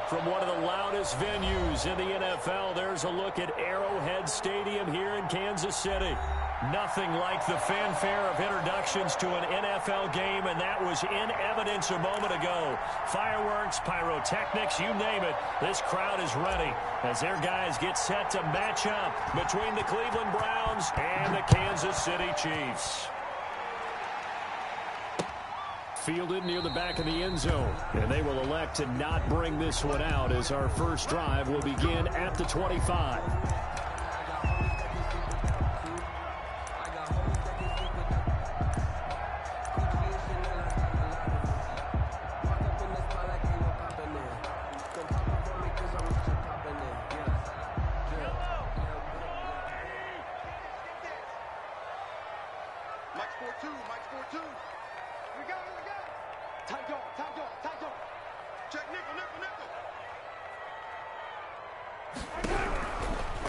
From one of the loudest venues in the NFL, there's a look at Arrowhead Stadium here in Kansas City. Nothing like the fanfare of introductions to an NFL game, and that was in evidence a moment ago. Fireworks, pyrotechnics, you name it. This crowd is ready as their guys get set to match up between the Cleveland Browns and the Kansas City Chiefs. Fielded near the back of the end zone, and they will elect to not bring this one out as our first drive will begin at the 25.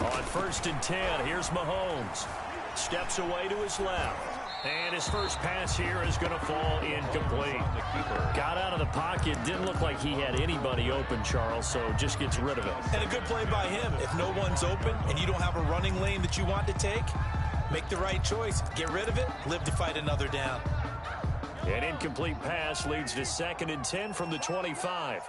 On 1st and 10, here's Mahomes. Steps away to his left. And his first pass here is going to fall incomplete. Got out of the pocket. Didn't look like he had anybody open, Charles, so just gets rid of it. And a good play by him. If no one's open and you don't have a running lane that you want to take, make the right choice. Get rid of it. Live to fight another down. An incomplete pass leads to 2nd and 10 from the 25.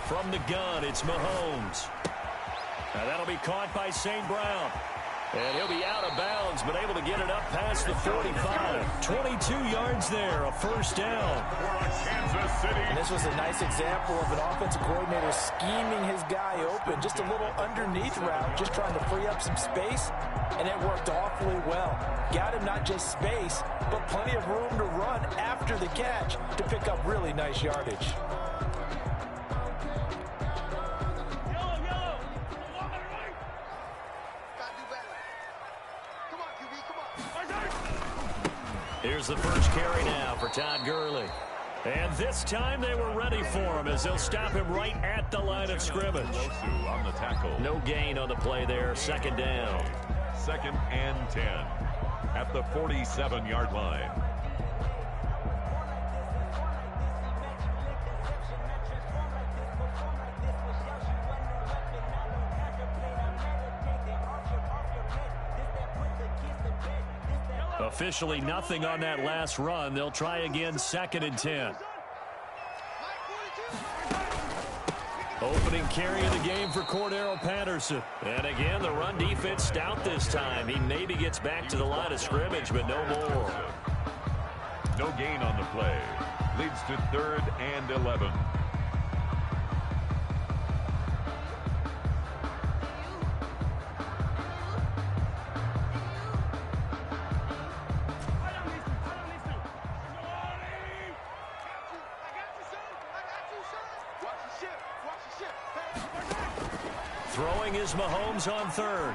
From the gun, it's Mahomes. Now that'll be caught by St. Brown. And he'll be out of bounds, but able to get it up past the 45. 22 yards there, a first down. And this was a nice example of an offensive coordinator scheming his guy open. Just a little underneath route, just trying to free up some space, and it worked awfully well. Got him not just space, but plenty of room to run after the catch to pick up really nice yardage. Here's the first carry now for Todd Gurley. And this time they were ready for him as they'll stop him right at the line of scrimmage. On the tackle. No gain on the play there. 2nd down. 2nd and 10 at the 47-yard line. Officially nothing on that last run. They'll try again 2nd and 10. Opening carry of the game for Cordero Patterson. And again, the run defense stout this time. He maybe gets back to the line of scrimmage, but no more. No gain on the play. Leads to 3rd and 11. Throwing is Mahomes on 3rd.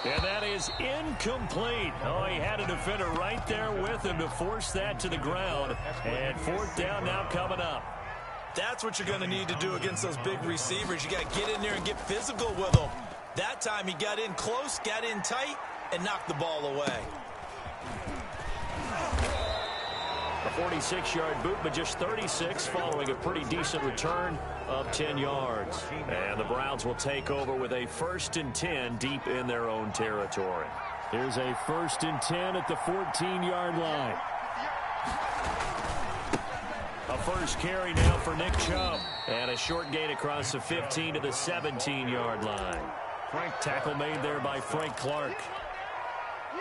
And that is incomplete. Oh, he had a defender right there with him to force that to the ground. And 4th down now coming up. That's what you're going to need to do against those big receivers. You got to get in there and get physical with them. That time he got in close, got in tight, and knocked the ball away. A 46-yard boot, but just 36 following a pretty decent return of 10 yards. And the Browns will take over with a 1st and 10 deep in their own territory. Here's a 1st and 10 at the 14-yard line. A first carry now for Nick Chubb. And a short gain across the 15 to the 17-yard line. Tackle made there by Frank Clark.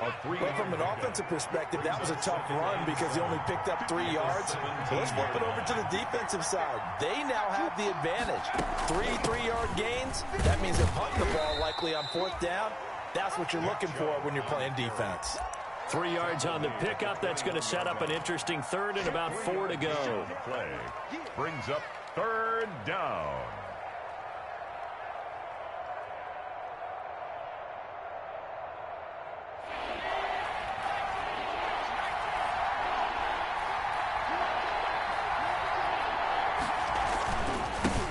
But from an offensive perspective, that was a tough run because he only picked up 3 yards. So let's flip it over to the defensive side. They now have the advantage. 3 3-yard gains. That means they're punting the ball likely on 4th down. That's what you're looking for when you're playing defense. 3 yards on the pickup. That's going to set up an interesting 3rd and about 4 to go. Play brings up 3rd down.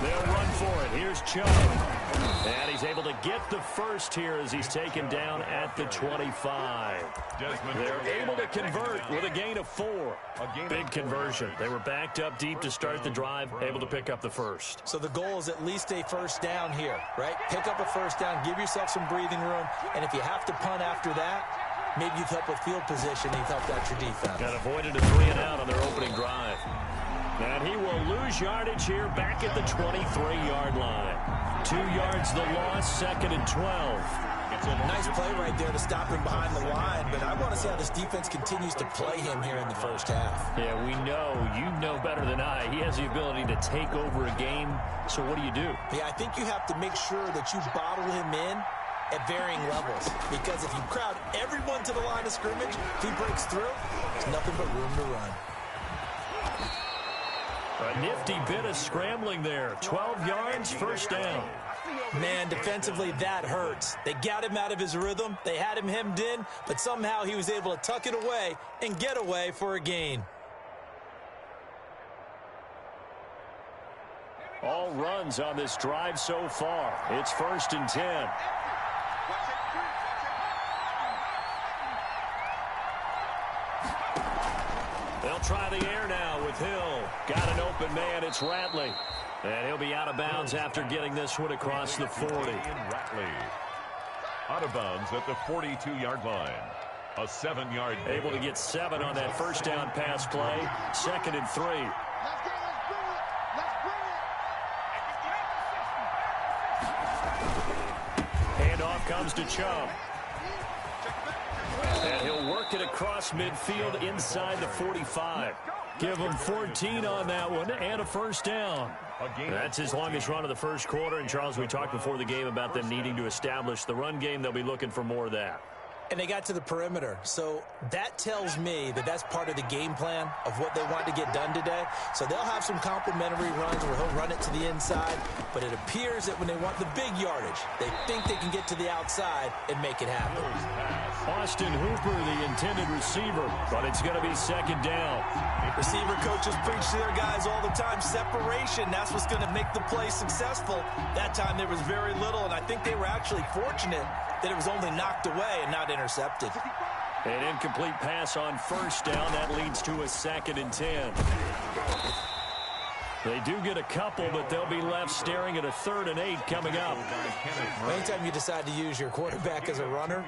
They'll run for it. Here's Chubb. And he's able to get the first here as he's taken down at the 25. They're able to convert with a gain of 4. Big conversion. They were backed up deep to start the drive, able to pick up the first. So the goal is at least a first down here, right? Pick up a first down, give yourself some breathing room, and if you have to punt after that, maybe you've helped with field position, you've helped out your defense. Got avoided a 3-and-out on their opening drive. And he will lose yardage here back at the 23-yard line. 2 yards the loss, 2nd and 12. Nice play right there to stop him behind the line, but I want to see how this defense continues to play him here in the first half. Yeah, we know. You know better than I. He has the ability to take over a game, so what do you do? Yeah, I think you have to make sure that you bottle him in at varying levels, because if you crowd everyone to the line of scrimmage, if he breaks through, there's nothing but room to run. A nifty bit of scrambling there. 12 yards, first down. Man, defensively, that hurts. They got him out of his rhythm. They had him hemmed in, but somehow he was able to tuck it away and get away for a gain. All runs on this drive so far. It's 1st and 10. They'll try the air now with Hill. Got an open man. It's Ratley. And he'll be out of bounds after getting this one across the 40. Ratley out of bounds at the 42-yard line. A 7-yard gain. Able to get 7 on that first down pass play. 2nd and 3. Handoff comes to Chubb. And he'll work it across midfield inside the 45. Give him 14 on that one and a first down. That's his longest run of the first quarter. And, Charles, we talked before the game about them needing to establish the run game. They'll be looking for more of that. And they got to the perimeter. So that tells me that that's part of the game plan of what they want to get done today. So they'll have some complementary runs where he'll run it to the inside. But it appears that when they want the big yardage, they think they can get to the outside and make it happen. Austin Hooper, the intended receiver, but it's going to be 2nd down. Receiver coaches preach to their guys all the time. Separation, that's what's going to make the play successful. That time there was very little, and I think they were actually fortunate that it was only knocked away and not intercepted. An incomplete pass on first down. That leads to a 2nd and 10. They do get a couple, but they'll be left staring at a 3rd and 8 coming up. Anytime you decide to use your quarterback as a runner,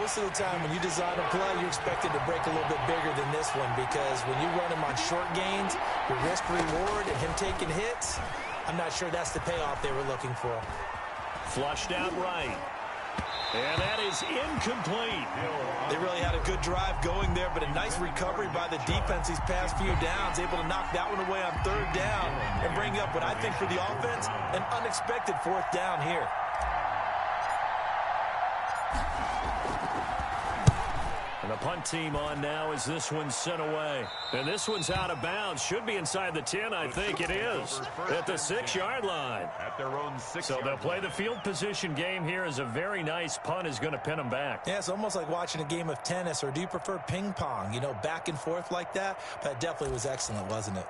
most of the time when you design a play, you're expected to break a little bit bigger than this one, because when you run him on short gains, your risk-reward and him taking hits, I'm not sure that's the payoff they were looking for. Flushed out right. And that is incomplete. They really had a good drive going there, but a nice recovery by the defense these past few downs, able to knock that one away on 3rd down and bring up what I think for the offense, an unexpected 4th down here. And the punt team on now as this one's sent away. And this one's out of bounds. Should be inside the 10, I think it is. At the 6-yard line. At their own 6-yard So they'll play the field position game here as a very nice punt is going to pin them back. Yeah, it's almost like watching a game of tennis, or do you prefer ping pong? You know, back and forth like that? That definitely was excellent, wasn't it?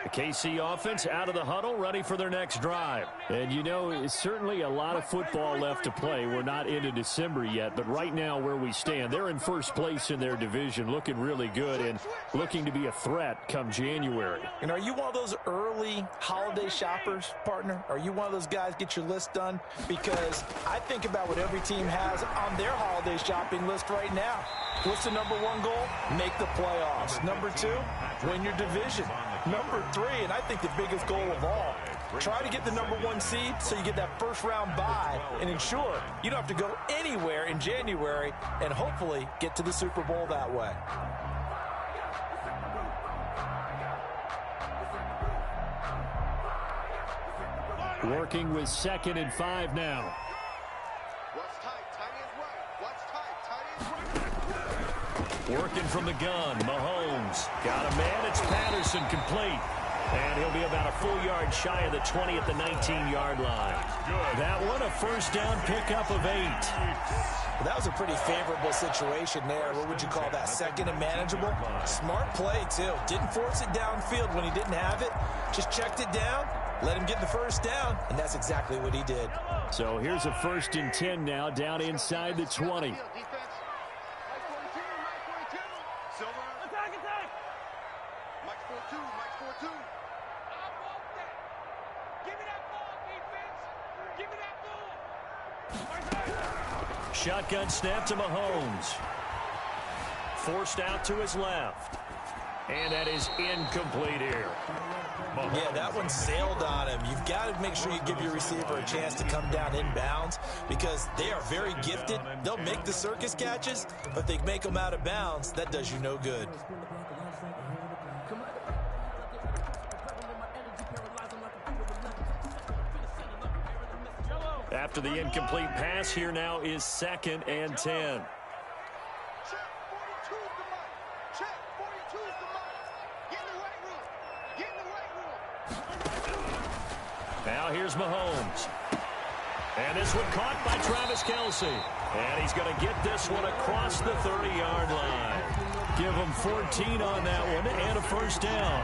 The KC offense out of the huddle, ready for their next drive. And, you know, it's certainly a lot of football left to play. We're not into December yet, but right now where we stand, they're in first place in their division, looking really good and looking to be a threat come January. And are you one of those early holiday shoppers, partner? Are you one of those guys get your list done? Because I think about what every team has on their holiday shopping list right now. What's the #1 goal? Make the playoffs. #2, win your division. #3, and I think the biggest goal of all, try to get the #1 seed so you get that first-round bye and ensure you don't have to go anywhere in January and hopefully get to the Super Bowl that way. Working with 2nd and 5 now. Working from the gun, Mahomes. Got a man, it's Patterson, complete. And he'll be about a full yard shy of the 20 at the 19-yard line. That one a first down pickup of 8. Well, that was a pretty favorable situation there. What would you call that? Second and manageable? Smart play, too. Didn't force it downfield when he didn't have it. Just checked it down, let him get the first down, and that's exactly what he did. So here's a 1st and 10 now, down inside the 20. Shotgun snap to Mahomes. Forced out to his left. And that is incomplete here. Yeah, that one sailed on him. You've got to make sure you give your receiver a chance to come down inbounds because they are very gifted. They'll make the circus catches, but they make them out of bounds. That does you no good. After the incomplete pass, here now is 2nd and 10. Now here's Mahomes. And this one caught by Travis Kelce. And he's going to get this one across the 30-yard line. Give him 14 on that one and a first down.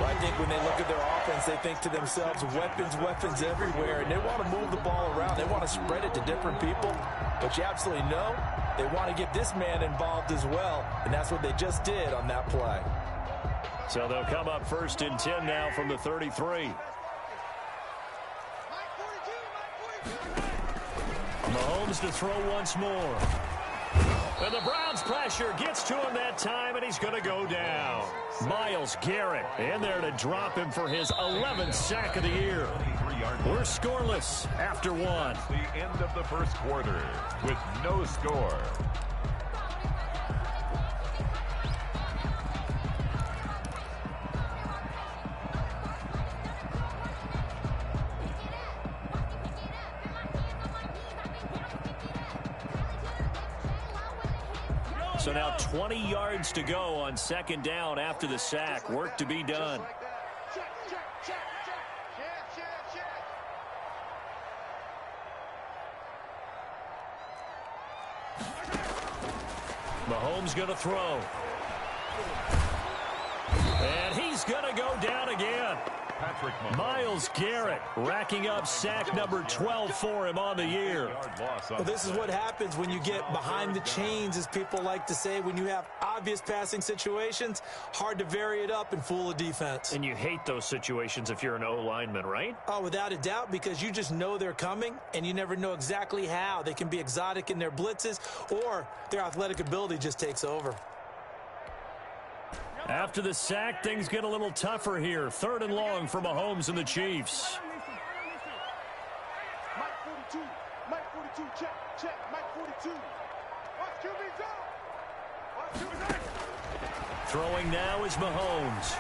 Well, I think when they look at their offense, they think to themselves, weapons everywhere, and they want to move the ball around. They want to spread it to different people. But you absolutely know they want to get this man involved as well, and that's what they just did on that play. So they'll come up 1st and 10 now from the 33. Mahomes to throw once more. And the Browns pressure gets to him that time, and he's going to go down. Myles Garrett in there to drop him for his 11th sack of the year. We're scoreless after one. The end of the first quarter with no score. So now 20 yards to go on 2nd down after the sack. Work to be done. Mahomes going to throw. And he's going to go down again. Myles Garrett racking up sack number 12 for him on the year. Well, this is what happens when you get behind the chains, as people like to say. When you have obvious passing situations, hard to vary it up and fool a defense. And you hate those situations if you're an O-lineman, right? Oh, without a doubt, because you just know they're coming, and you never know exactly how. They can be exotic in their blitzes, or their athletic ability just takes over. After the sack, things get a little tougher here. 3rd and long for Mahomes and the Chiefs. Mike 42, Mike 42, check, Mike 42. Watch QB zone. Watch QB zone. Throwing now is Mahomes.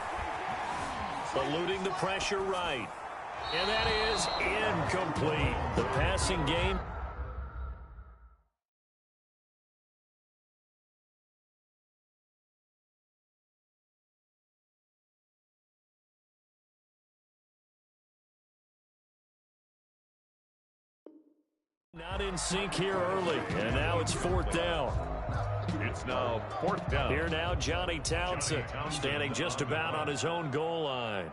Eluding the pressure right. And that is incomplete. The passing game. Not in sync here early, and now it's 4th down. It's now 4th down. Here now, Johnny Townsend, standing just about on his own goal line.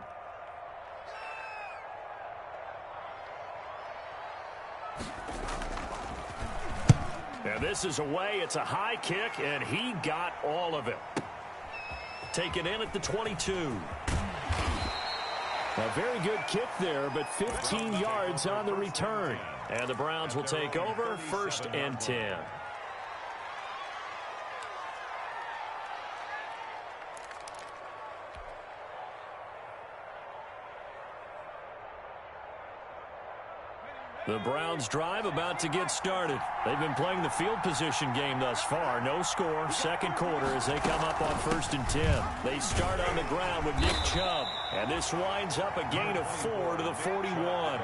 And this is away. It's a high kick, and he got all of it. Taken in at the 22. A very good kick there, but 15 yards on the return. And the Browns will take over 1st and 10. The Browns drive about to get started. They've been playing the field position game thus far. No score. 2nd quarter as they come up on 1st and 10. They start on the ground with Nick Chubb. And this winds up a gain of 4 to the 41.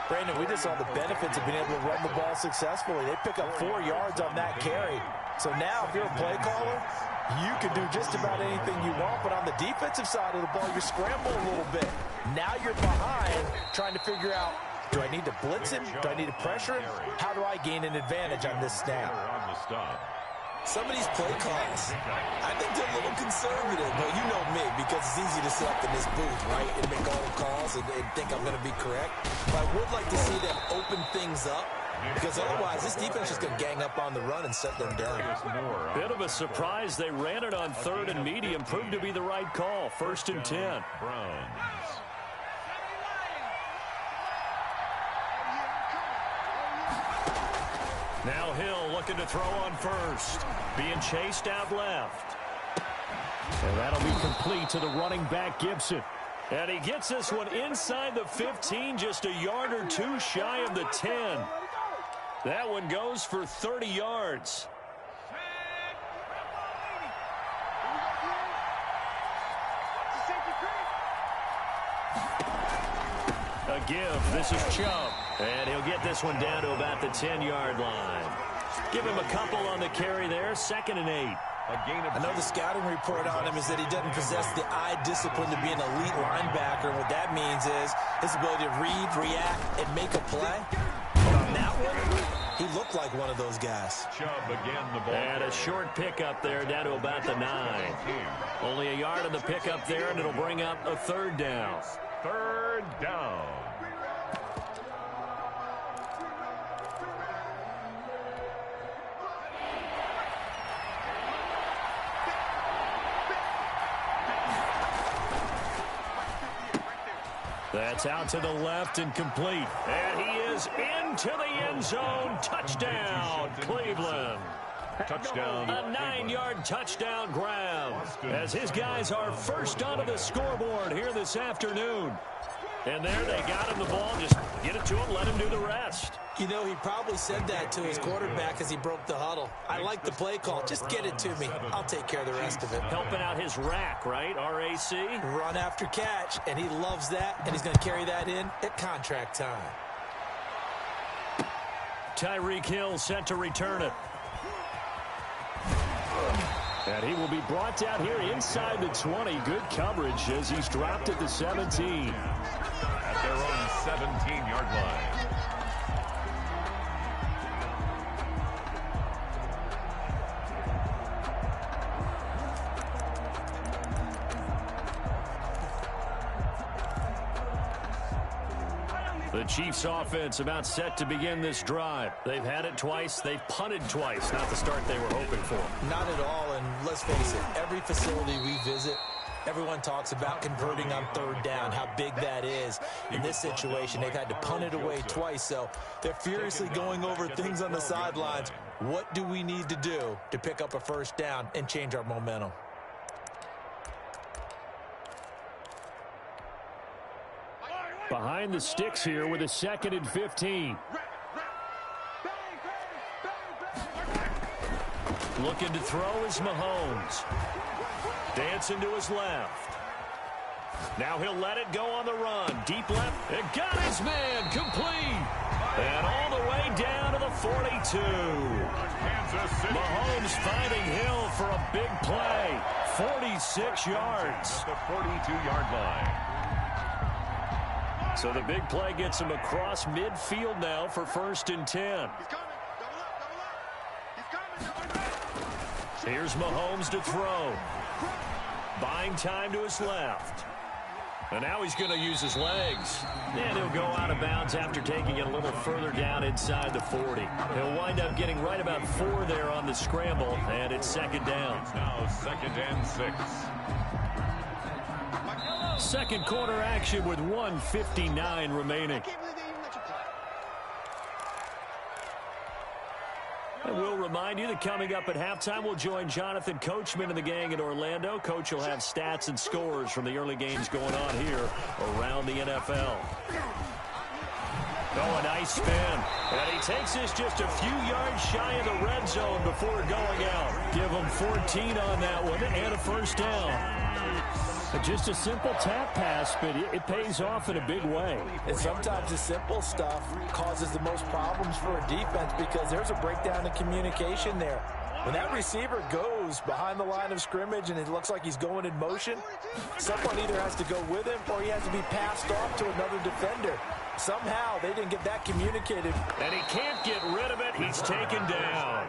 Brandon, we just saw the benefits of being able to run the ball successfully. They pick up 4 yards on that carry. So now if you're a play caller, you can do just about anything you want. But on the defensive side of the ball, you scramble a little bit. Now you're behind, trying to figure out, do I need to blitz him? Do I need to pressure him? How do I gain an advantage on this snap? Some of these play calls, I think they're a little conservative. But you know me, because it's easy to sit up in this booth, right, and make all the calls and think I'm going to be correct. But I would like to see them open things up, because otherwise this defense is going to gang up on the run and set them down. Bit of a surprise. They ran it on 3rd and medium. Proved to be the right call. 1st and 10. Browns. Now Hill looking to throw on 1st. Being chased out left. And that'll be complete to the running back, Gibson. And he gets this one inside the 15, just a yard or two shy of the 10. That one goes for 30 yards. A give. This is Chubb. And he'll get this one down to about the 10-yard line. Give him a couple on the carry there. 2nd and 8. I know the scouting report on him is that he doesn't possess the eye discipline to be an elite linebacker. What that means is his ability to read, react, and make a play. But on that one, he looked like one of those guys. And a short pickup there down to about the 9. Only a yard on the pickup there, and it'll bring up a 3rd down. 3rd down. That's out to the left and complete. And he is into the end zone. Touchdown, Cleveland. Touchdown. A 9-yard touchdown grab as his guys are first onto the scoreboard here this afternoon. And there they got him the ball. Just get it to him, let him do the rest. You know, he probably said that to his quarterback as he broke the huddle. I like the play call. Just get it to me. I'll take care of the rest of it. Helping out his rack, right? RAC. Run after catch, and he loves that, and he's going to carry that in at contract time. Tyreek Hill set to return it. And he will be brought down here inside the 20. Good coverage as he's dropped at the 17. At their own 17-yard line. The Chiefs offense about set to begin this drive. They've had it twice. They've punted twice. Not the start they were hoping for. Not at all, and let's face it, every facility we visit, everyone talks about converting on 3rd down, how big that is. In this situation, they've had to punt it away twice, so they're furiously going over things on the sidelines. What do we need to do to pick up a 1st down and change our momentum? Behind the sticks here with a 2nd and 15. Looking to throw is Mahomes. Dancing to his left. Now he'll let it go on the run. Deep left. It got his man. Complete. And all the way down to the 42. Mahomes finding Hill for a big play. 46 yards. At the 42-yard line. So the big play gets him across midfield now for 1st and 10. Here's Mahomes to throw. Buying time to his left. And now he's going to use his legs. And he'll go out of bounds after taking it a little further down inside the 40. He'll wind up getting right about 4 there on the scramble, and it's 2nd down. Now 2nd and 6. Second quarter action with 1:59 remaining. And we'll remind you that coming up at halftime, we'll join Jonathan Coachman and the gang in Orlando. Coach will have stats and scores from the early games going on here around the NFL. Oh, a nice spin. And he takes this just a few yards shy of the red zone before going out. Give him 14 on that one and a 1st down. Just a simple tap pass, but it pays off in a big way. And sometimes the simple stuff causes the most problems for a defense because there's a breakdown in communication there. When that receiver goes behind the line of scrimmage and it looks like he's going in motion, someone either has to go with him or he has to be passed off to another defender. Somehow they didn't get that communicated. And he can't get rid of it. He's taken down.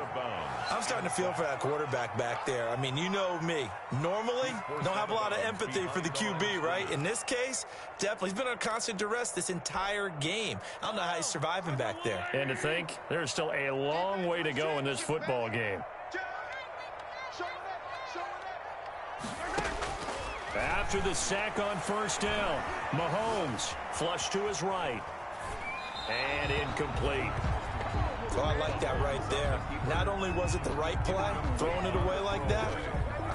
I'm starting to feel for that quarterback back there. I mean, you know me. Normally, don't have a lot of empathy for the QB, right? In this case, definitely. He's been on constant duress this entire game. I don't know how he's surviving back there. And to think, there's still a long way to go in this football game. After the sack on first down, Mahomes flushed to his right. And incomplete. Oh, I like that right there. Not only was it the right play, throwing it away like that,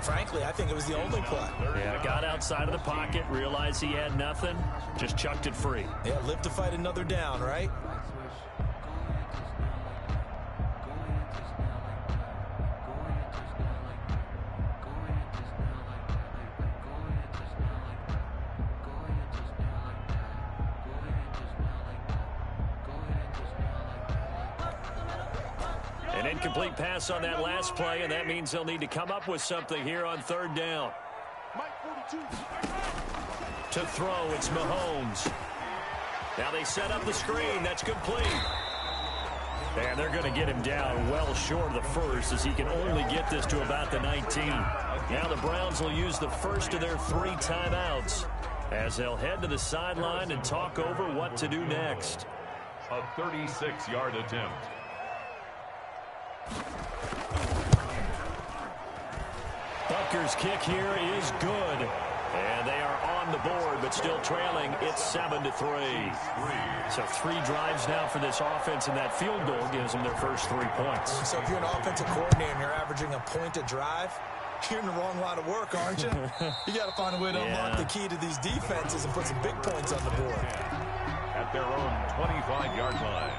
frankly, I think it was the only play. Yeah, got outside of the pocket, realized he had nothing, just chucked it free. Yeah, live to fight another down, right? An incomplete pass on that last play, and that means they'll need to come up with something here on third down. To throw, it's Mahomes. Now they set up the screen. That's complete. And they're going to get him down well short of the first, as he can only get this to about the 19. Now the Browns will use the first of their 3 timeouts as they'll head to the sideline and talk over what to do next. A 36-yard attempt. Bucker's kick here is good. And they are on the board, but still trailing. It's 7-3. So 3 drives now for this offense, and that field goal gives them their first 3 points. So if you're an offensive coordinator and you're averaging a point a drive, you're in the wrong line of work, aren't you? You got to find a way to unlock the key to these defenses and put some big points on the board. At their own 25-yard line.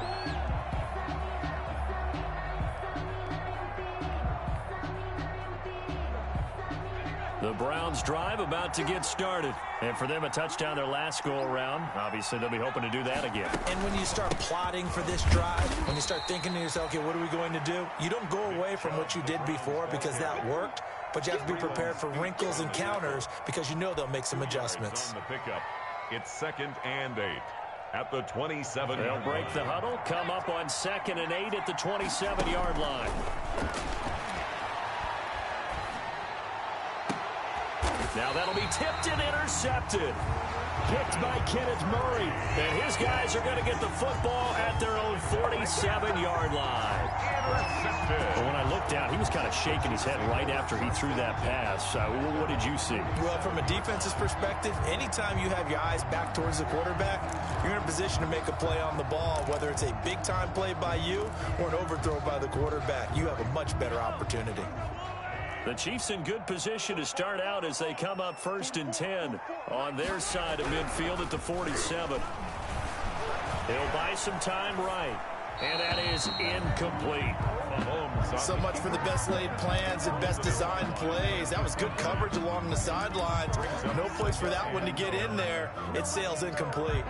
The Browns drive about to get started. And for them, a touchdown their last go-around. Obviously, they'll be hoping to do that again. And when you start plotting for this drive, when you start thinking to yourself, okay, what are we going to do? You don't go away from what you did before because that worked, but you have to be prepared for wrinkles and counters because you know they'll make some adjustments. On the pickup, it's 2nd and 8 at the 27. They'll break the huddle, come up on 2nd and 8 at the 27-yard line. Now that'll be tipped and intercepted. Kicked by Kenneth Murray. And his guys are going to get the football at their own 47-yard line. Intercepted. But when I looked down, he was kind of shaking his head right after he threw that pass. What did you see? Well, from a defense's perspective, anytime you have your eyes back towards the quarterback, you're in a position to make a play on the ball, whether it's a big-time play by you or an overthrow by the quarterback. You have a much better opportunity. The Chiefs in good position to start out as they come up 1st and 10 on their side of midfield at the 47. He'll buy some time right, and that is incomplete. So much for the best laid plans and best designed plays. That was good coverage along the sidelines. No place for that one to get in there. It sails incomplete.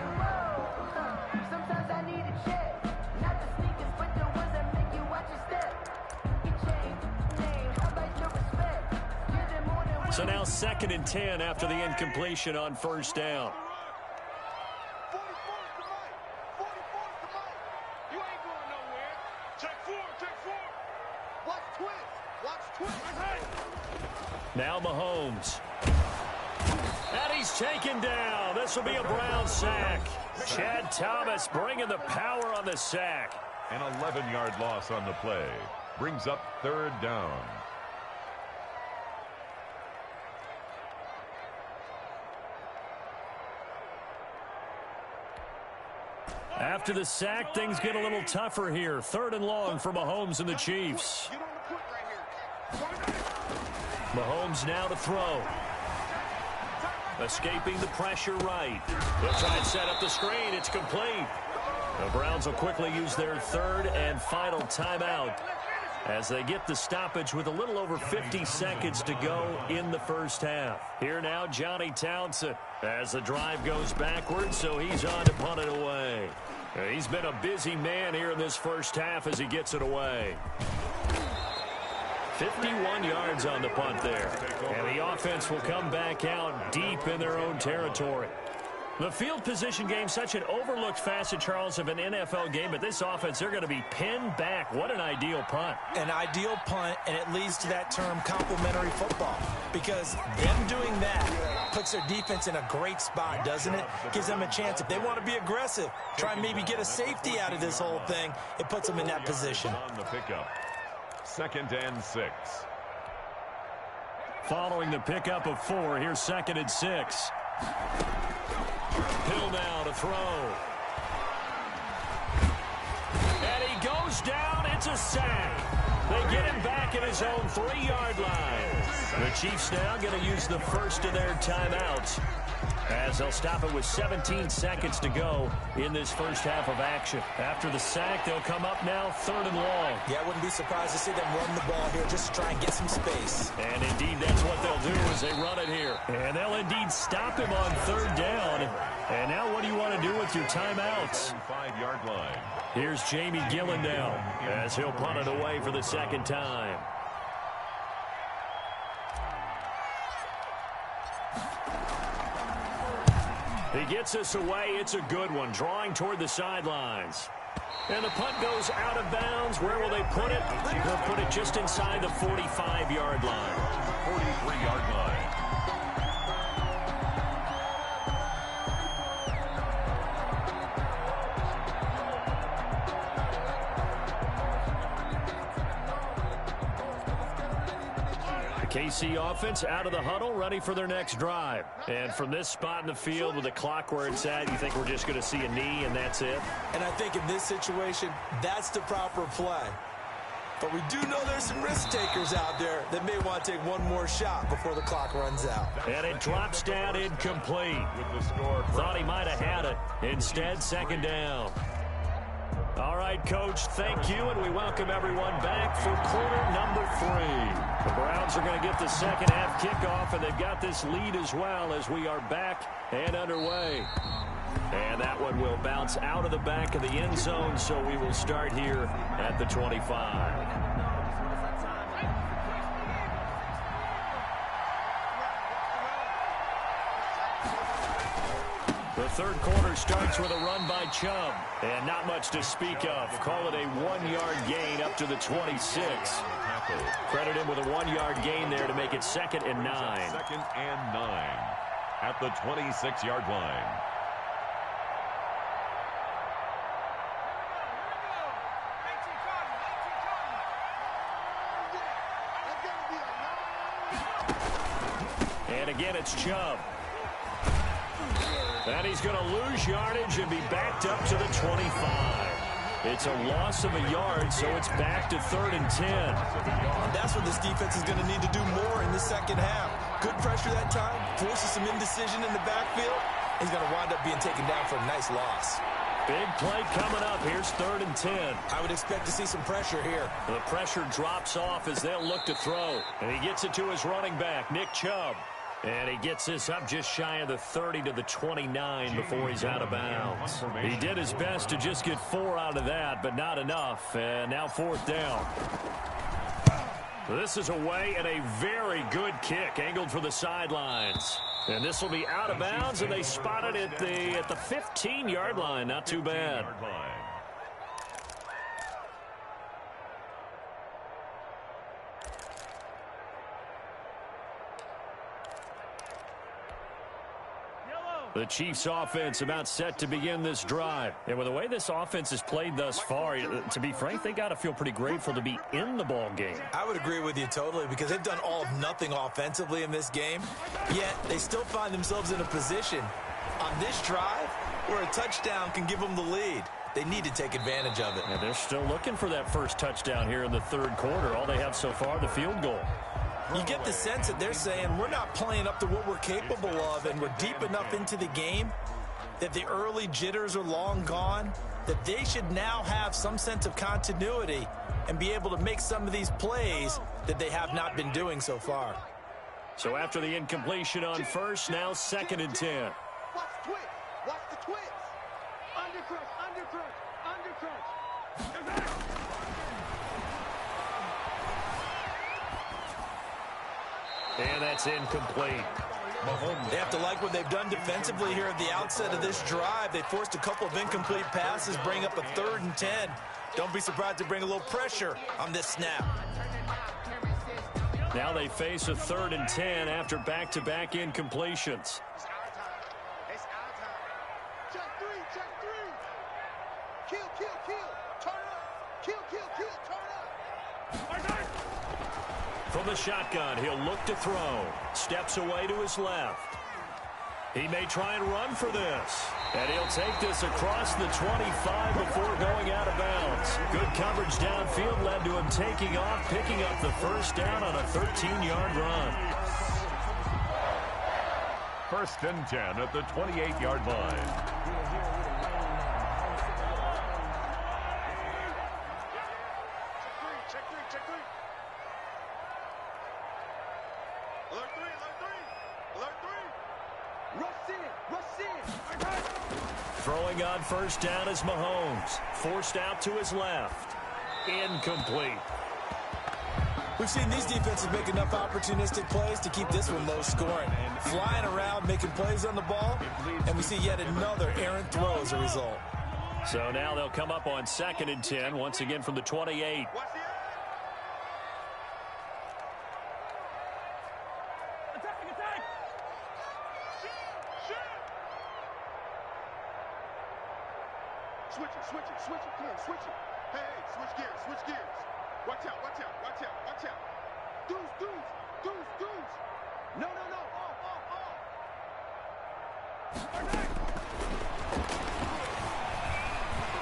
So now 2nd and 10 after the incompletion on 1st down. You ain't going nowhere. Check 4, check 4. Watch twist. Now Mahomes. And he's taken down. This will be a Brown sack. Chad Thomas bringing the power on the sack. An 11-yard loss on the play. Brings up 3rd down. After the sack, things get a little tougher here. 3rd and long for Mahomes and the Chiefs. Mahomes now to throw. Escaping the pressure right. They'll try and set up the screen. It's complete. The Browns will quickly use their 3rd and final timeout as they get the stoppage with a little over 50 seconds to go in the first half. Here now, Johnny Townsend as the drive goes backwards, so he's on to punt it away. He's been a busy man here in this first half as he gets it away. 51 yards on the punt there. And the offense will come back out deep in their own territory. The field position game, such an overlooked facet, Charles, of an NFL game, but this offense, they're going to be pinned back. What an ideal punt. An ideal punt, and it leads to that term complementary football, because them doing that puts their defense in a great spot, doesn't it? Gives them a chance. If they want to be aggressive, try and maybe get a safety out of this whole thing, it puts them in that position. On the pickup. 2nd and 6. Following the pickup of 4, here's 2nd and 6. Hill now to throw. And he goes down. It's a sack. They get him back at his own 3-yard line. The Chiefs now going to use the first of their timeouts, as they'll stop it with 17 seconds to go in this first half of action. After the sack, they'll come up now 3rd and long. Yeah, I wouldn't be surprised to see them run the ball here just to try and get some space. And indeed, that's what they'll do as they run it here. And they'll indeed stop him on 3rd down. And now what do you want to do with your timeouts? 5-yard line. Here's Jamie Gillen now as he'll punt it away for the 2nd time. He gets us away. It's a good one. Drawing toward the sidelines. And the punt goes out of bounds. Where will they put it? They'll put it just inside the 45-yard line. 43-yard line. KC offense out of the huddle, ready for their next drive. And from this spot in the field with the clock where it's at, you think we're just going to see a knee and that's it? And I think in this situation, that's the proper play. But we do know there's some risk takers out there that may want to take one more shot before the clock runs out. And it drops down incomplete. Thought he might have had it. Instead, 2nd down. All right, Coach, thank you, and we welcome everyone back for quarter number 3. The Browns are going to get the second half kickoff, and they've got this lead as well as we are back and underway. And that one will bounce out of the back of the end zone, so we will start here at the 25. The third quarter starts with a run by Chubb, and not much to speak of. Call it a 1-yard gain up to the 26. Credit him with a 1-yard gain there to make it 2nd and 9. 2nd and 9 at the 26-yard line. And again, it's Chubb. And he's going to lose yardage and be backed up to the 25. It's a loss of a yard, so it's back to 3rd and 10. And that's what this defense is going to need to do more in the second half. Good pressure that time, forces some indecision in the backfield. He's going to wind up being taken down for a nice loss. Big play coming up. Here's 3rd and 10. I would expect to see some pressure here. The pressure drops off as they'll look to throw. And he gets it to his running back, Nick Chubb. And he gets this up just shy of the 30 to the 29 before he's out of bounds. He did his best to just get 4 out of that, but not enough. And now 4th down. This is away and a very good kick angled for the sidelines. And this will be out of bounds, and they spot it at the 15-yard line. Not too bad. The Chiefs offense about set to begin this drive. And with the way this offense has played thus far, to be frank, they got to feel pretty grateful to be in the ball game. I would agree with you totally, because they've done all of nothing offensively in this game, yet they still find themselves in a position on this drive where a touchdown can give them the lead. They need to take advantage of it. And they're still looking for that first touchdown here in the third quarter. All they have so far, the field goal. You get the sense that they're saying we're not playing up to what we're capable of, and we're deep enough into the game that the early jitters are long gone, that they should now have some sense of continuity and be able to make some of these plays that they have not been doing so far. So after the incompletion on first, now 2nd and 10. Watch the twist. Watch the twist. Undercrunch, undercrunch, undercrunch. That's incomplete. They have to like what they've done defensively here at the outset of this drive. They forced a couple of incomplete passes, bring up a 3rd and 10. Don't be surprised to bring a little pressure on this snap. Now they face a 3rd and 10 after back-to-back incompletions. It's our time. Check three. Kill. Turn up. Kill. Turn up. From the shotgun, he'll look to throw. Steps away to his left. He may try and run for this. And he'll take this across the 25 before going out of bounds. Good coverage downfield led to him taking off, picking up the first down on a 13-yard run. 1st and 10 at the 28-yard line. Check three. Alert three. Rush in. Throwing on first down is Mahomes. Forced out to his left. Incomplete. We've seen these defenses make enough opportunistic plays to keep this one low scoring. Flying around, making plays on the ball, and we see yet another errant throw as a result. So now they'll come up on 2nd and 10, once again from the 28. Watch the attack. Switch it. Come on, switch it. Hey, switch gears. Watch out. Deuce. No.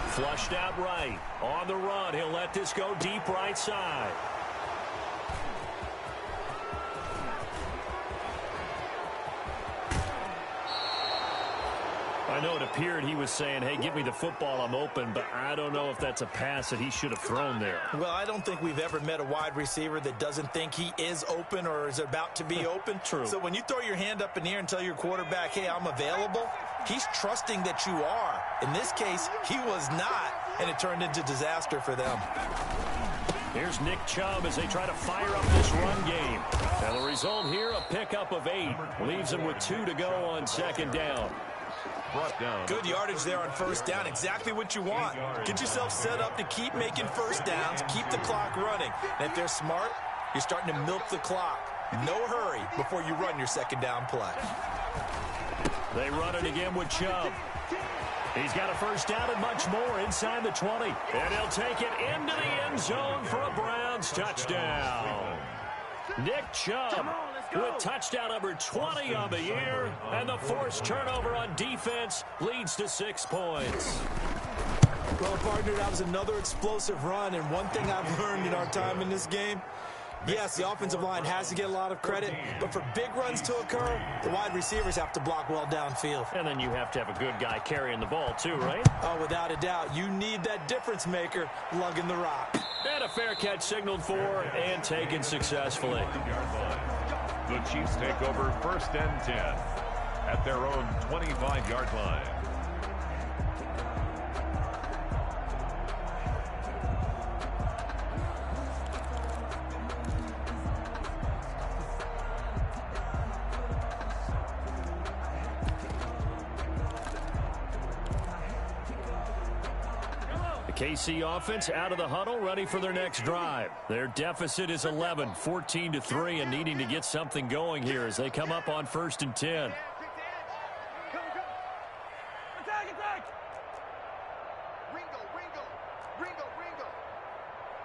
Flushed out right. On the run, he'll let this go deep right side. I know it appeared he was saying, hey, give me the football, I'm open, but I don't know if that's a pass that he should have thrown there. Well, I don't think we've ever met a wide receiver that doesn't think he is open or is about to be open. True. So when you throw your hand up in the air and tell your quarterback, hey, I'm available, he's trusting that you are. In this case, he was not, and it turned into disaster for them. Here's Nick Chubb as they try to fire up this run game. And the result here, a pickup of 8. Leaves them with 2 to go on 2nd down. Good yardage there on first down. Exactly what you want. Get yourself set up to keep making first downs, keep the clock running. And if they're smart, you're starting to milk the clock. No hurry before you run your 2nd down play. They run it again with Chubb. He's got a first down and much more inside the 20. And he'll take it into the end zone for a Browns touchdown. Nick Chubb with touchdown number 20 on the year, and the forced turnover on defense leads to 6 points. Well, partner, that was another explosive run, and one thing I've learned in our time in this game, yes, the offensive line has to get a lot of credit, but for big runs to occur, the wide receivers have to block well downfield. And then you have to have a good guy carrying the ball too, right? Oh, without a doubt. You need that difference maker lugging the rock. And a fair catch signaled for and taken successfully. The Chiefs take over 1st and 10 at their own 25-yard line. KC offense out of the huddle, ready for their next drive. Their deficit is 11, 14-3, and needing to get something going here as they come up on 1st and 10. Attack! Ringo.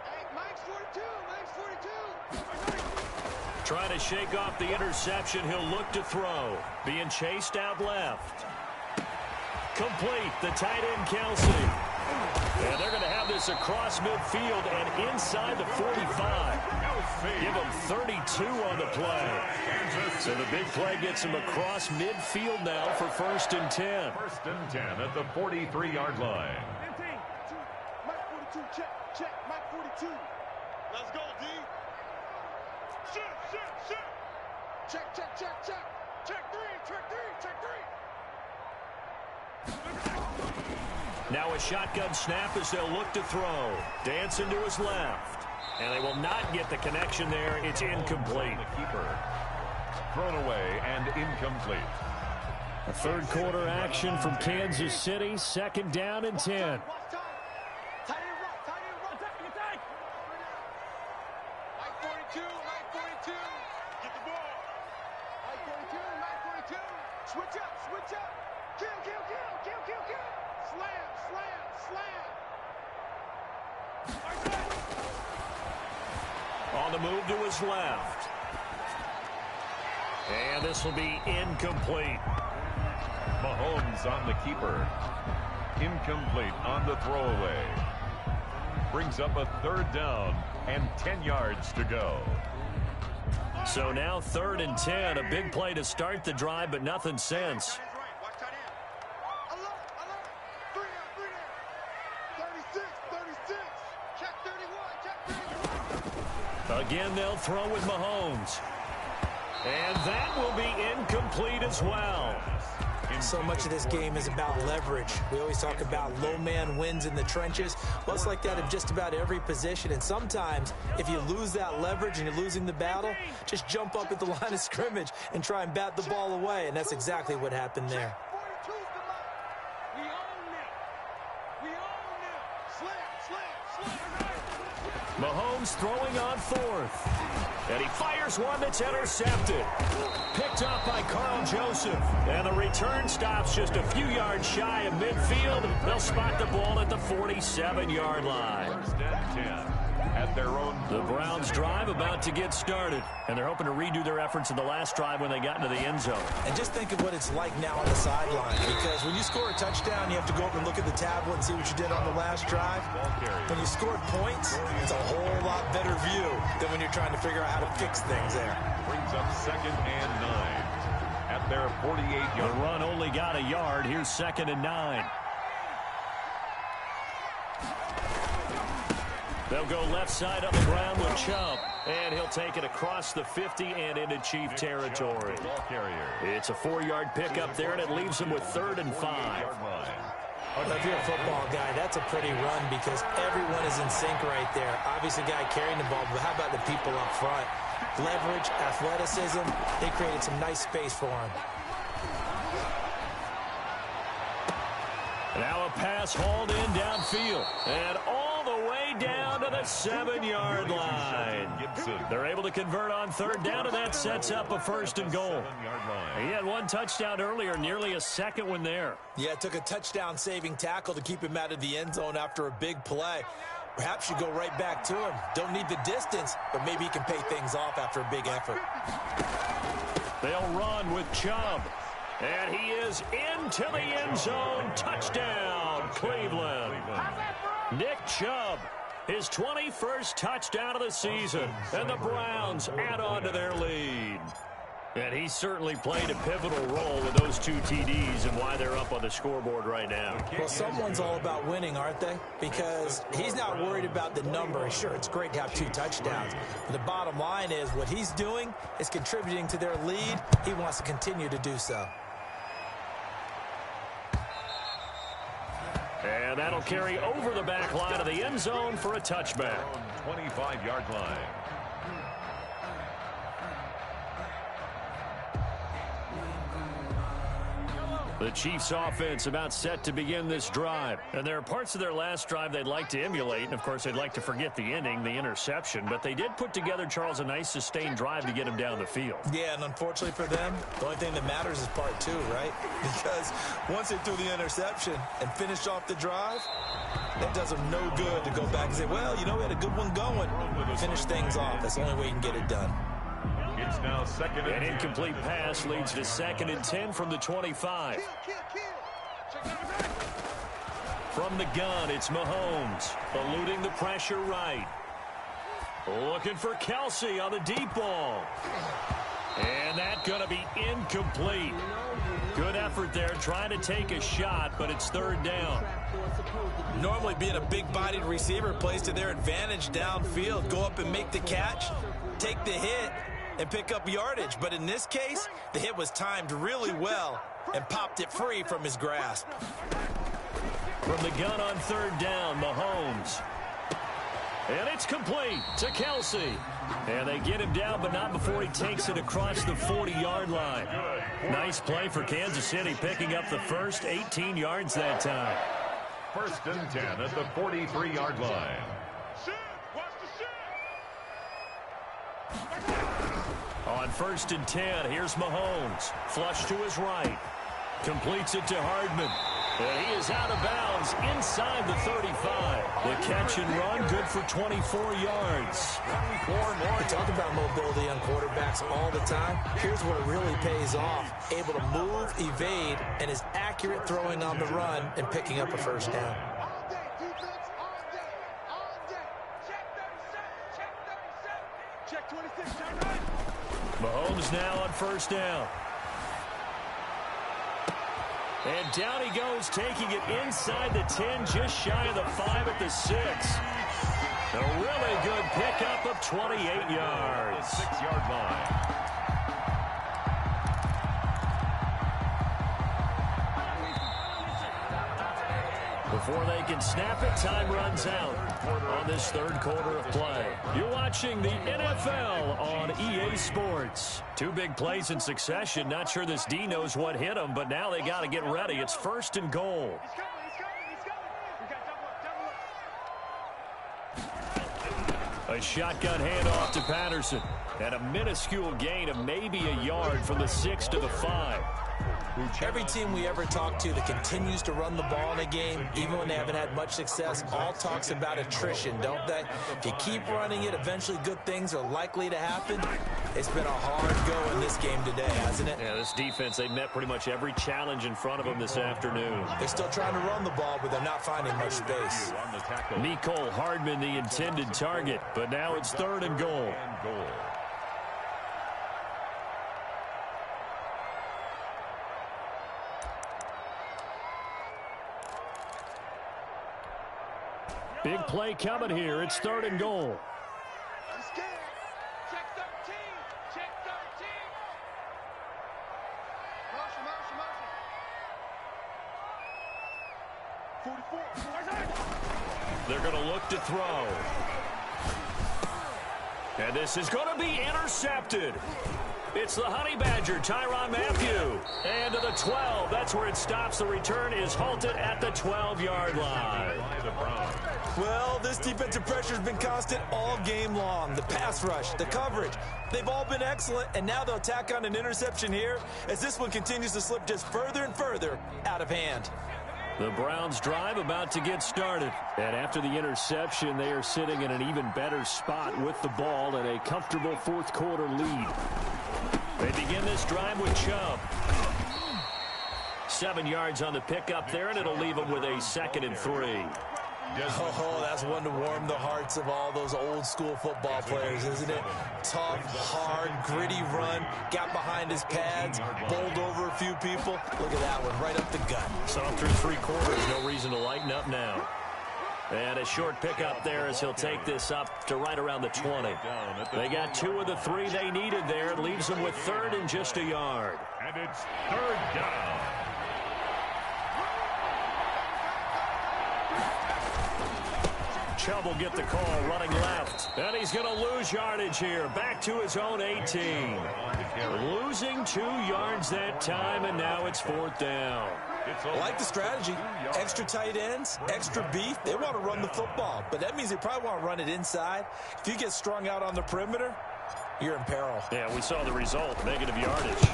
Hey, Mike's 42. Trying to shake off the interception, he'll look to throw. Being chased out left. Complete, the tight end Kelsey. And they're going to have this across midfield and inside the 45. Give them 32 on the play. So the big play gets them across midfield now for 1st and 10. 1st and 10 at the 43-yard line. Mike 42, check, Mike 42. Let's go, D. Shit. Check. Check three. Now a shotgun snap as they'll look to throw. Dancing to his left. And they will not get the connection there. It's incomplete. Thrown away and incomplete. A third quarter action from Kansas City. Second down and 10. On the move to his left. And this will be incomplete. Mahomes on the keeper. Incomplete on the throwaway. Brings up a third down and 10 yards to go. So now 3rd and 10. A big play to start the drive, but nothing since. Again, they'll throw with Mahomes. And that will be incomplete as well. So much of this game is about leverage. We always talk about low man wins in the trenches. Well, it's like that in just about every position. And sometimes, if you lose that leverage and you're losing the battle, just jump up at the line of scrimmage and try and bat the ball away. And that's exactly what happened there. Mahomes throwing on 4th. And he fires one that's intercepted. Picked up by Carl Joseph. And the return stops just a few yards shy of midfield. They'll spot the ball at the 47-yard line. 1st and 10 at their own. The Browns drive about to get started. And they're hoping to redo their efforts in the last drive when they got into the end zone. And just think of what it's like now on the sideline. Because when you score a touchdown, you have to go over and look at the tablet and see what you did on the last drive. When you scored points, it's a whole lot better view than when you're trying to figure out how to fix things there. Brings up 2nd and 9 at their 48-yard. The run only got a yard. Here's 2nd and 9. They'll go left side on the ground with Chubb. And he'll take it across the 50 and into Chief territory. It's a 4-yard pickup there, and it leaves him with 3rd and 5. If you're a football guy, that's a pretty run because everyone is in sync right there. Obviously, the guy carrying the ball, but how about the people up front? Leverage, athleticism, they created some nice space for him. Now a pass hauled in downfield. And all the way down to the 7-yard line. They're able to convert on 3rd down, and that sets up a 1st and goal. He had one touchdown earlier, nearly a second one there. Yeah, it took a touchdown-saving tackle to keep him out of the end zone after a big play. Perhaps you go right back to him. Don't need the distance, but maybe he can pay things off after a big effort. They'll run with Chubb. And he is into the end zone. Touchdown, Cleveland. Nick Chubb, his 21st touchdown of the season. And the Browns add on to their lead. And he certainly played a pivotal role with those 2 TDs and why they're up on the scoreboard right now. Well, someone's all about winning, aren't they? Because he's not worried about the number. Sure, it's great to have 2 touchdowns. But the bottom line is what he's doing is contributing to their lead. He wants to continue to do so. And that'll carry over the back line of the end zone for a touchback. 25-yard line. The Chiefs offense about set to begin this drive. And there are parts of their last drive they'd like to emulate. And, of course, they'd like to forget the ending, the interception. But they did put together, Charles, a nice sustained drive to get him down the field. Yeah, and unfortunately for them, the only thing that matters is part 2, right? Because once they threw the interception and finished off the drive, that does them no good to go back and say, well, you know, we had a good one going. Finish things off. That's the only way you can get it done. It's now 2nd and 10. An incomplete pass leads to 2nd and 10 from the 25. From the gun, it's Mahomes, eluding the pressure right. Looking for Kelsey on the deep ball. And that's going to be incomplete. Good effort there, trying to take a shot, but it's 3rd down. Normally being a big-bodied receiver plays to their advantage downfield. Go up and make the catch, take the hit, and pick up yardage. But in this case, the hit was timed really well and popped it free from his grasp. From the gun on 3rd down, Mahomes. And it's complete to Kelsey. And they get him down, but not before he takes it across the 40-yard line. Nice play for Kansas City, picking up the first 18 yards that time. 1st and 10 at the 43-yard line. On 1st and 10, here's Mahomes. Flush to his right. Completes it to Hardman. And he is out of bounds inside the 35. The catch and run, good for 24 yards. We talk about mobility on quarterbacks all the time. Here's where it really pays off. Able to move, evade, and is accurate throwing on the run and picking up a first down. Mahomes now on 1st down. And down he goes, taking it inside the 10, just shy of the 5 at the 6. A really good pickup of 28 yards. 6-yard line. Before they can snap it, time runs out on this 3rd quarter of play. You're watching the NFL on EA Sports. 2 big plays in succession. Not sure this D knows what hit him, but now they got to get ready. It's 1st and goal. A shotgun handoff to Patterson. And a minuscule gain of maybe a yard from the 6 to the 5. Every team we ever talk to that continues to run the ball in a game, even when they haven't had much success, all talks about attrition, don't they? If you keep running it, eventually good things are likely to happen. It's been a hard go in this game today, hasn't it? Yeah, this defense, they met pretty much every challenge in front of them this afternoon. They're still trying to run the ball, but they're not finding much space. Mecole Hardman, the intended target, but now it's 3rd and goal. Big play coming here. It's 3rd and goal. I'm scared. Check 13. Check 13. Motion. 44. They're going to look to throw. And this is going to be intercepted. It's the Honey Badger, Tyrann Mathieu. And to the 12. That's where it stops. The return is halted at the 12-yard line. Well, this defensive pressure has been constant all game long. The pass rush, the coverage, they've all been excellent, and now they'll tack on an interception here as this one continues to slip just further and further out of hand. The Browns drive about to get started. And after the interception, they are sitting in an even better spot with the ball and a comfortable 4th quarter lead. They begin this drive with Chubb. 7 yards on the pickup there, and it'll leave them with a 2nd and 3. Oh, that's one to warm the hearts of all those old-school football players, isn't it? Tough, hard, gritty run, got behind his pads, bowled over a few people. Look at that one, right up the gut. Soft through 3 quarters, no reason to lighten up now. And a short pickup there as he'll take this up to right around the 20. They got 2 of the 3 they needed there. It leaves them with 3rd and just a yard. And it's 3rd down. Chubb will get the call, running left. And he's going to lose yardage here. Back to his own 18. Losing 2 yards that time, and now it's 4th down. I like the strategy. Extra tight ends, extra beef. They want to run the football, but that means they probably want to run it inside. If you get strung out on the perimeter, you're in peril. Yeah, we saw the result, negative yardage.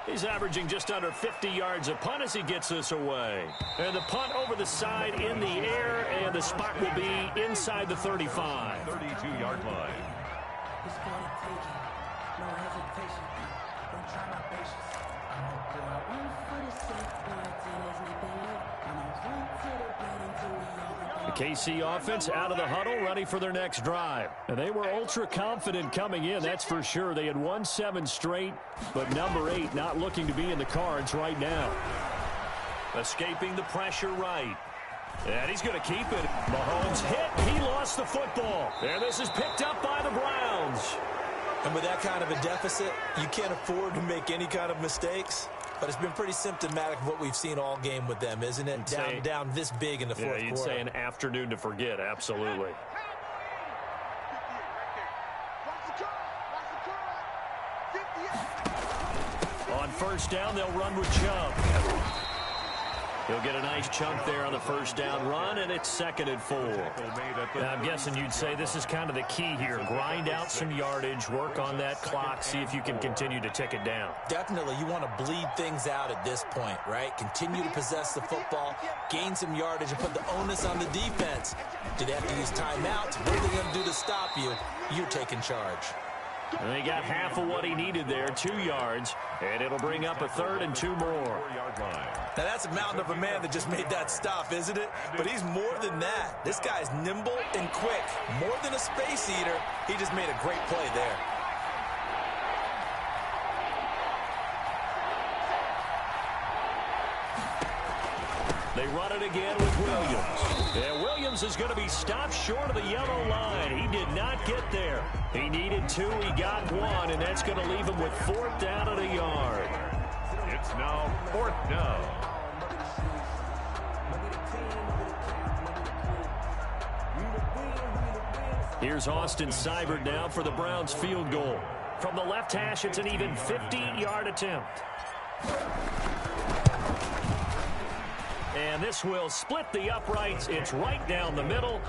He's averaging just under 50 yards a punt as he gets this away. And the punt over the side in the air, and the spot will be inside the 35. 32-yard line. The KC offense out of the huddle, ready for their next drive. And they were ultra confident coming in, that's for sure. They had won 7 straight, but number 8 not looking to be in the cards right now. Escaping the pressure right. And he's going to keep it. Mahomes hit. He lost the football. And this is picked up by the Browns. And with that kind of a deficit, you can't afford to make any kind of mistakes. But it's been pretty symptomatic of what we've seen all game with them, isn't it? Down this big in the fourth quarter. You'd say an afternoon to forget, absolutely. first down. They'll run with Chubb. He'll get a nice chunk there on the first down run, and it's 2nd and 4. Now, I'm guessing you'd say this is kind of the key here. Grind out some yardage, work on that clock, see if you can continue to tick it down. Definitely. You want to bleed things out at this point, right? Continue to possess the football, gain some yardage, and put the onus on the defense. Do they have to use timeouts? What are they going to do to stop you? You're taking charge. And they got half of what he needed there, 2 yards, and it'll bring up a 3rd and 2 more. Now, that's a mountain of a man that just made that stop, isn't it? But he's more than that. This guy's nimble and quick. More than a space eater, he just made a great play there. They run it again with Williams. And Williams is going to be stopped short of the yellow line. He did not get there. He needed 2. He got 1, and that's going to leave him with 4th down and a yard. It's now 4th down. Here's Austin Seibert now for the Browns field goal. From the left hash, it's an even 50-yard attempt. And this will split the uprights. It's right down the middle.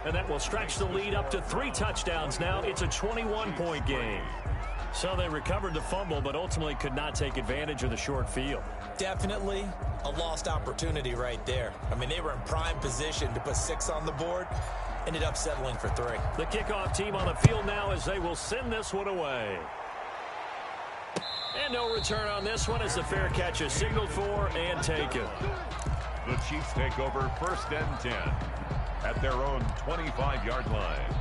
And that will stretch the lead up to 3 touchdowns now. It's a 21-point game. So they recovered the fumble, but ultimately could not take advantage of the short field. Definitely a lost opportunity right there. I mean, they were in prime position to put 6 on the board. Ended up settling for 3. The kickoff team on the field now as they will send this one away. And no return on this one as the fair catch is signaled for and taken. The Chiefs take over 1st and 10 at their own 25-yard line.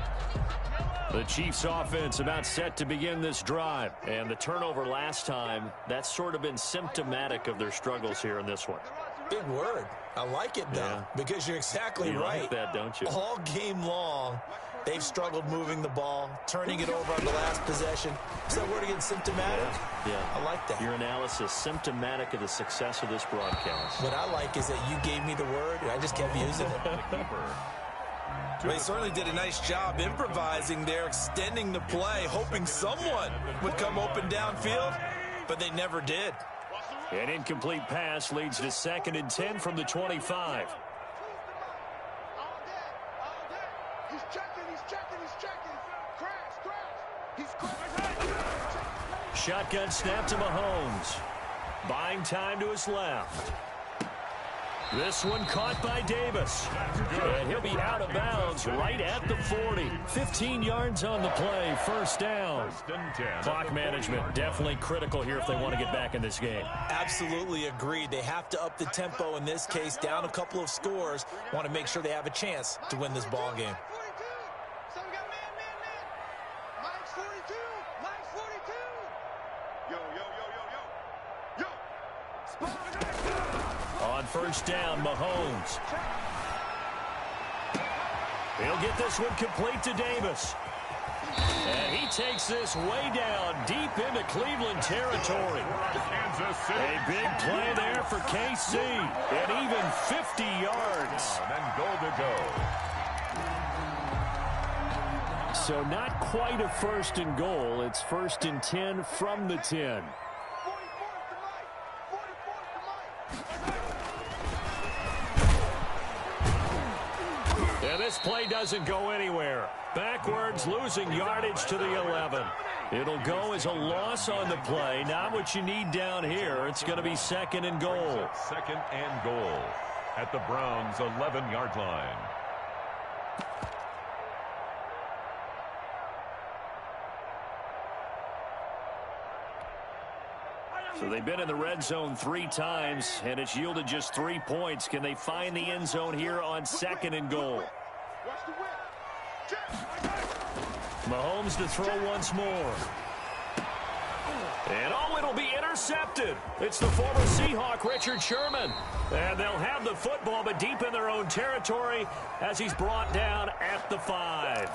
The Chiefs offense about set to begin this drive. And the turnover last time, that's sort of been symptomatic of their struggles here in this one. Big word. I like it, though, because you're exactly right. Like that, don't you? All game long, they've struggled moving the ball, turning it over on the last possession. Is that word again, symptomatic? Yeah. I like that. Your analysis, symptomatic of the success of this broadcast. What I like is that you gave me the word, and I just kept using it. Well, he certainly did a nice job improvising there, extending the play, hoping someone would come open downfield, but they never did. An incomplete pass leads to 2nd and 10 from the 25. He's checking. Crash. Shotgun snap to Mahomes. Buying time to his left. This one caught by Davis. And he'll be out of bounds right at the 40. 15 yards on the play. First down. Clock management definitely critical here if they want to get back in this game. Absolutely agreed. They have to up the tempo in this case, down a couple of scores. Want to make sure they have a chance to win this ball game. So we got man. Mike's 42. Yo. On first down, Mahomes. He'll get this one complete to Davis. And he takes this way down, deep into Cleveland territory. A big play there for KC. And even 50 yards. And goal to go. So not quite a 1st and goal. It's 1st and 10 from the 10. And this play doesn't go anywhere. Backwards, losing yardage to the 11. It'll go as a loss on the play. Not what you need down here. It's going to be 2nd and goal. 2nd and goal at the Browns' 11-yard line. So they've been in the red zone 3 times, and it's yielded just 3 points. Can they find the end zone here on 2nd and goal? Mahomes to throw once more. And it'll be intercepted. It's the former Seahawk, Richard Sherman. And they'll have the football, but deep in their own territory as he's brought down at the 5.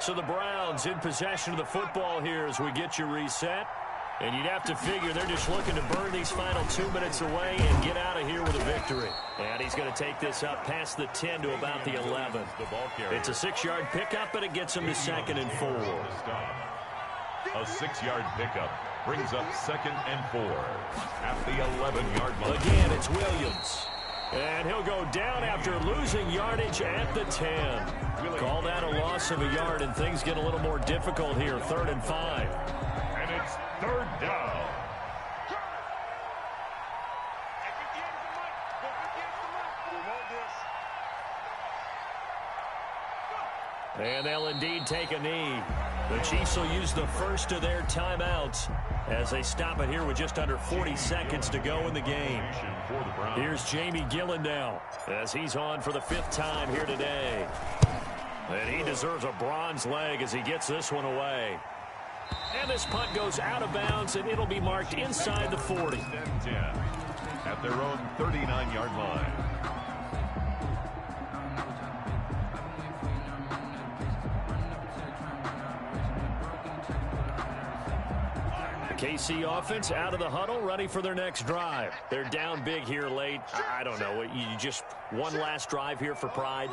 So the Browns in possession of the football here as we get you reset. And you'd have to figure they're just looking to burn these final 2 minutes away and get out of here with a victory. And he's going to take this up past the 10 to about the 11. It's a 6-yard pickup, and it gets him to 2nd and 4. A 6-yard pickup brings up 2nd and 4 at the 11-yard line. Again, it's Williams. And he'll go down after losing yardage at the 10. Call that a loss of a yard, and things get a little more difficult here. 3rd and 5. And it's 3rd down. And they'll indeed take a knee. The Chiefs will use the first of their timeouts as they stop it here with just under 40 seconds to go in the game. Here's Jamie Gillen now as he's on for the 5th time here today. And he deserves a bronze leg as he gets this one away. And this punt goes out of bounds, and it'll be marked inside the 40. 10 at their own 39-yard line. KC offense out of the huddle, ready for their next drive. They're down big here late. I don't know. You just one last drive here for pride.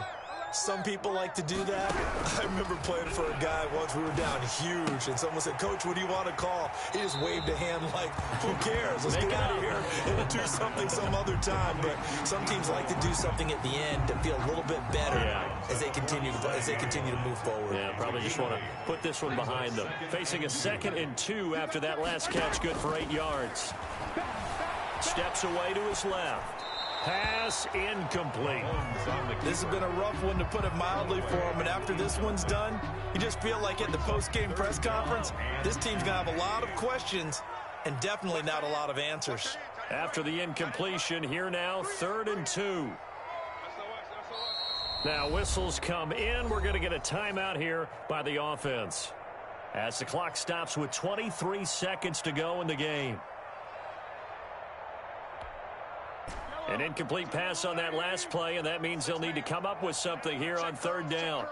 Some people like to do that. I remember playing for a guy once. We were down huge, and someone said, "Coach, what do you want to call?" He just waved a hand like, "Who cares? Let's get out of here and do something some other time." But some teams like to do something at the end to feel a little bit better as they continue to move forward. Yeah, probably just want to put this one behind them. Facing a 2nd and 2 after that last catch, good for 8 yards. Steps away to his left. Pass incomplete. This has been a rough one, to put it mildly, for him. And after this one's done, you just feel like at the post-game press conference, this team's going to have a lot of questions and definitely not a lot of answers. After the incompletion, here now, 3rd and 2. Now whistles come in. We're going to get a timeout here by the offense as the clock stops with 23 seconds to go in the game. An incomplete pass on that last play, and that means they'll need to come up with something here on 3rd down.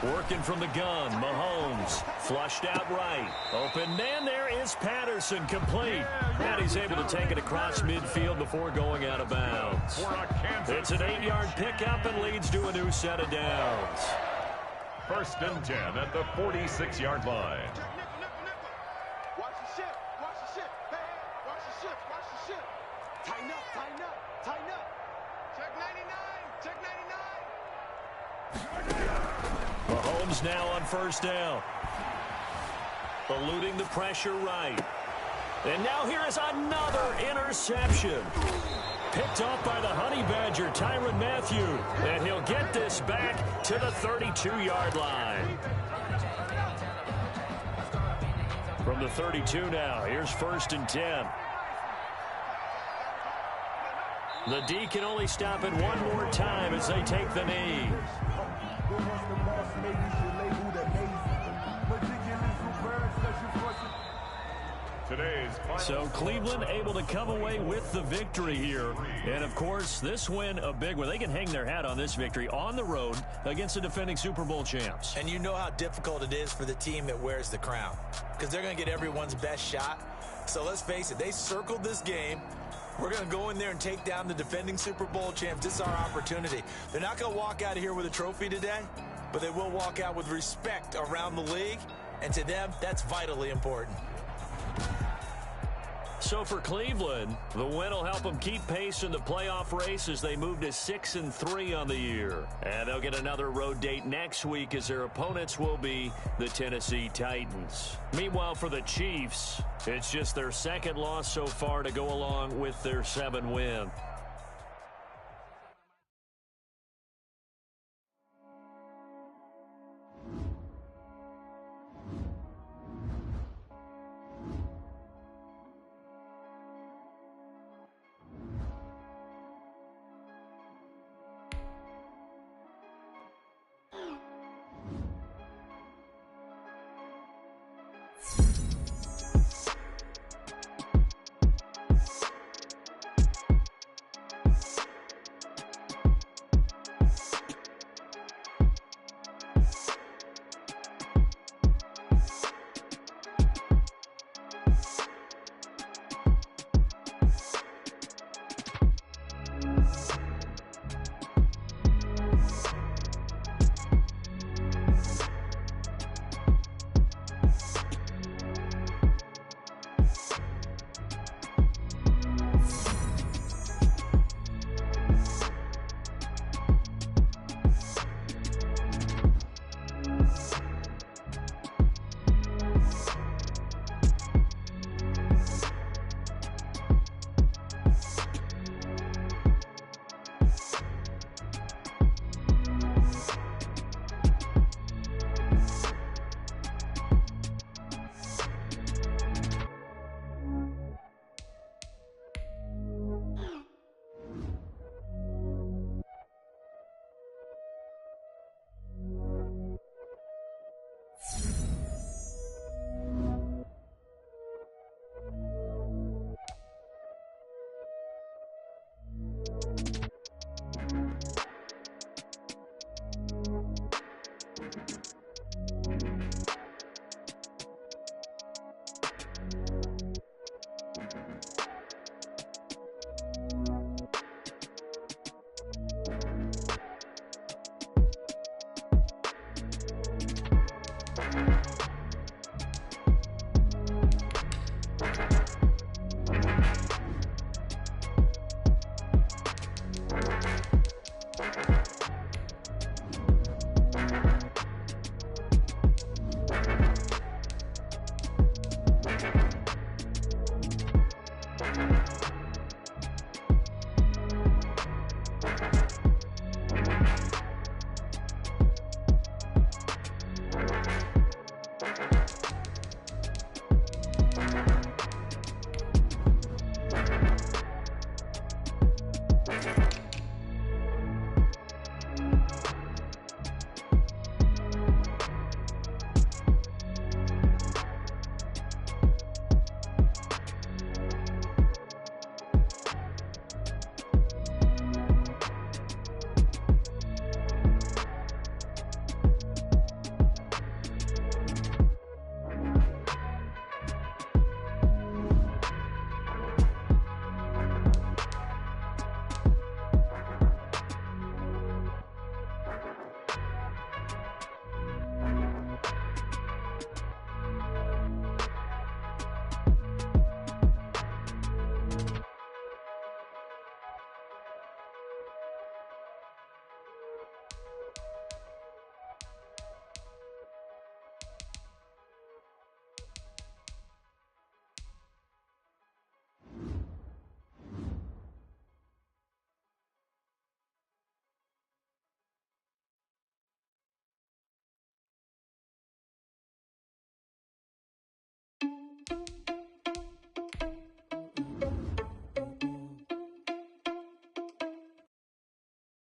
Working from the gun, Mahomes flushed out right. Open man, there is Patterson, complete. And he's able to take it across midfield before going out of bounds. It's an 8-yard pickup and leads to a new set of downs. 1st and 10 at the 46-yard line. Tighten up, tighten up, tighten up. Check 99, check 99. Mahomes now on 1st down. Eluding the pressure right. And now here is another interception. Picked off by the Honey Badger, Tyrann Mathieu. And he'll get this back to the 32-yard line. From the 32 now, here's 1st and 10. The D can only stop it one more time as they take the knee. So Cleveland able to come away with the victory here. And, of course, this win a big one. They can hang their hat on this victory on the road against the defending Super Bowl champs. And you know how difficult it is for the team that wears the crown, because they're going to get everyone's best shot. So let's face it, they circled this game. We're going to go in there and take down the defending Super Bowl champs. This is our opportunity. They're not going to walk out of here with a trophy today, but they will walk out with respect around the league. And to them, that's vitally important. So for Cleveland, the win will help them keep pace in the playoff race as they move to 6-3 on the year. And they'll get another road date next week as their opponents will be the Tennessee Titans. Meanwhile, for the Chiefs, it's just their 2nd loss so far to go along with their 7 win. Bye.